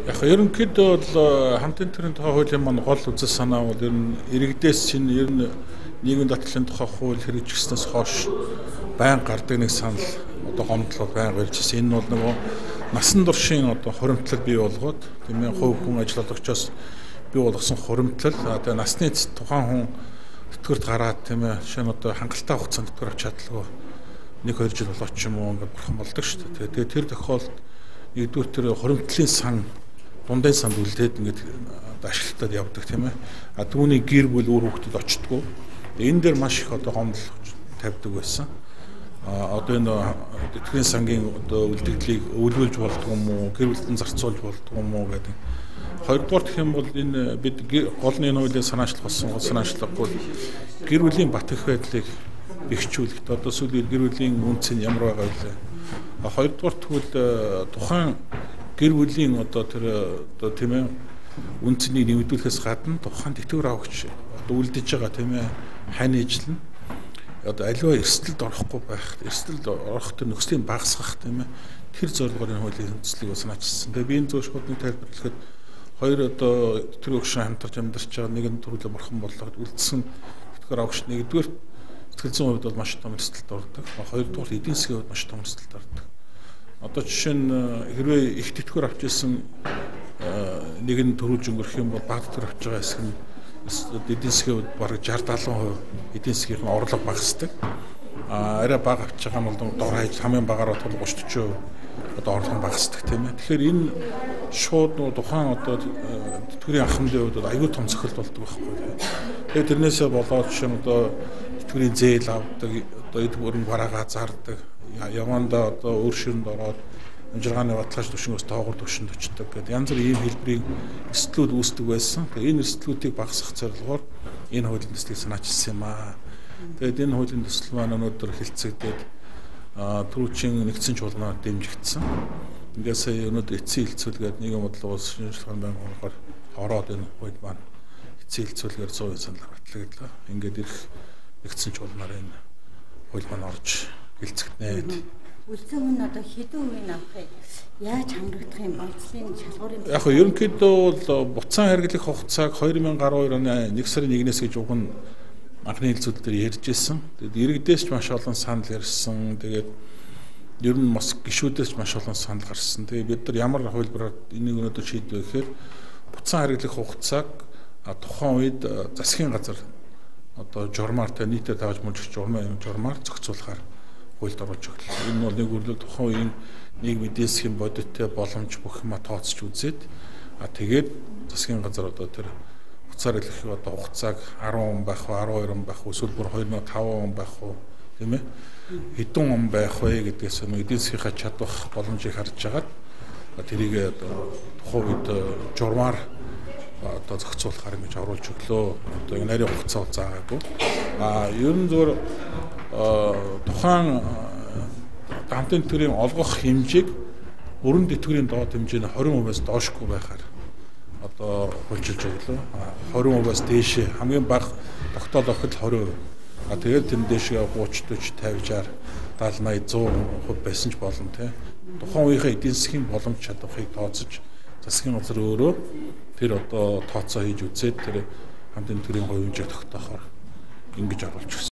Яг ерөнхийдөө бол хамтын төрийн тухай хуулийн маань гол үзэл санаа бол ер нь иргэдээс чинь ер нь нийгмийн даатгалын тухай хууль хэрэгжигснээс хойш байн гардаг нэг санал одоо гомдлол байн гарч ирсэн. Энэ бол нөгөө насан туршийн одоо хуримтлал бий болгоод тийм ээ хувь хүн ажиллагчоос бий болгосон хуримтлал одоо насны тухайн хүн тэтгэврт гараад тийм ээ жишээ нь одоо хангалттай хугацаанд тэтгэвэр авч чадлагүй 1-2 жил болоод ч юм уу ингээд бурхан болдог шүү дээ. Тэгээ тэр тохиолдолд нэгдүгээр тэр хуримтлалын сан дундын санд үлдээд ингээд ашиглалтад явдаг тийм ээ. А түүний гэр бүл үр хүүхдэд очтгоо. Энэ дээр маш их одоо гомдол тавьдаг байсан. Одоо энэ тэтгэврийн сангийн одоо үлдэгдлийг өвлүүлж болдгоо юм уу, гэр бүлтэн зарцуулж болдгоо юм уу гэдэг. Хоёрдугаар гэх юм бол энэ бид голны хуулийн санаачлах болсон гол санаачлах бол гэр бүлийн бат их байдлыг бэхжүүлэхэд одоо сүүлийн гэр бүлийн үнц нь ямар байгаа вэ? Хоёрдугаар тэгвэл тухайн гэр бүлийн одоо тэр одоо тийм ээ үнцнийг нэмэгдүүлэхээс гадна тухайн тэтгэвэр авагч одоо үлдэж байгаа тийм ээ хань ижил нь одоо аливаа эрсдэлд орохгүй байх, эрсдэлд орох тэр нөхцөлийн багасгах тийм ээ тэр зорилгоор энэ хуулийн хүндэслэлийг санаачилсан. Тэгээ би энэ зөв шууд нэг тайлбарлахад хоёр одоо тэтгэврийн өгшин хамтарч амьдарч байгаа нэгэн төрөлөө бурхан боллоо үлдсэн тэтгэвэр авагч нэгдүгээр сэтгэл зүйн хувьд бол маш том эрсдэлд ордог. Хоёрдугаар эдийн засгийн хувьд маш том эрсдэлд ордог. Одоо жишээ нь хэрвээ их тэтгэвэр авч ирсэн нэгэн төрүүлж өнгөрөх юм бол бага тэтгэвэр авч байгаа хэсэг нь эдийн засгийн хувьд бараг 60-70% эдийн засгийн орлого багасдаг. Арай бага авч байгаа нь бол дор хаяж хамгийн багаараа 30-40% одоо орлого багасдаг тийм ээ. Тэгэхээр энэ шууд тухайн одоо тэтгэврийн ахмадын хувьд аюул том цохилт болдог байхгүй. Тэгээд тэрнээсээ болоод жишээ нь одоо тэтгэврийн зээл авдаг, одоо эд бүрэн бараагаа зардаг, явандаа одоо өөр ширэнд ороод амжиргааны баталгааж түвшингөөс доогуур түвшинд очдог гэдэг янз бүрийн ийм хэлбэрийн эрсдлүүд үүсдэг байсан. Тэгээд энэ эрсдлүүдийг багасгах зорилгоор энэ хуулийн төслийг санаачилсан юм аа. Тэгээд энэ хуулийн төсөл маань өнөөдөр хэлцэгдээд түрүүчийн нэгдсэн чуулганаар дэмжигдсэн. Ингээд сая өнөөдөр эцсийн хилцүүлгээд нийгэм бодлого улс шинжилгээ байнгын ороод энэ хууль маань эцсийн хилцүүлгээр 100% санал батлагдлаа. Ингээд ирэх нэгдсэн чуулганаар энэ хууль маань орж хилцэгдэнэ. Үлцэн хүн одоо хэдэн үеийн авахыг яаж хангагдах юм болцлын шалгуурын яг нь ерөнхийдөө бол буцаан хэрэглэх хугацааг 2012 оны 1 сарын 1-ээс гэж уг нь анхны хилцүүлэл дээр ярьж ирсэн. Тэгээд иргэдээс ч маш олон санал ярьсан. Тэгээд ер нь бас гишүүдээс ч маш олон санал гарсан. Тэгээд бид нар ямар хувилбараар энийг өнөөдөр шийдвэ гэхээр буцаан хэрэглэх хугацааг тухайн үед засгийн газар одоо журмаартай нийтээр тавьж мөржих журмаар зохицуулахаар хуульд оруулж өглөө. Энэ бол нэг үрлэл тухайн үеийн нийгмийн эдийн засгийн бодиттой боломж бүх юма тооцож үзээд тэгээд засгийн газар одоо тэр хугацаар хэлэх одоо хугацааг 10 он байх уу, 12 он байх уу, эсвэл бүр 2005 он байх уу, тийм ээ? Хэдэн он байх вэ гэдгээс нь эдийн засгийнхаа чадвах боломжийг харж агаад тэрийг одоо тухайн үед журмаар одоо зохицуулахаар ингэж оруулж өглөө. Одоо энэ нарийн хугацаа заагаагүй. Ер нь зөвөр тухайн хамтын тэтгэврийн олгох хэмжээг өрн тэтгэврийн доод хэмжээний 20%-аас доошгүй байхаар одоо хөлжилж өглөө. 20%-аас дээшээ хамгийн бага тогтоол охид 20%. Тэгээд тэр дээшээ 30, 40, 50, 60, 80, 100% байсан ч болно тий. Тухайн үеийнхээ эдийн засгийн боломж чадварыг тооцож засгийн газар өөрөө тэр одоо тооцоо хийж үзээд тэр хамтын тэтгэврийн хувь хэмжээг тогтоохоор ингэж оруулж өгсөн.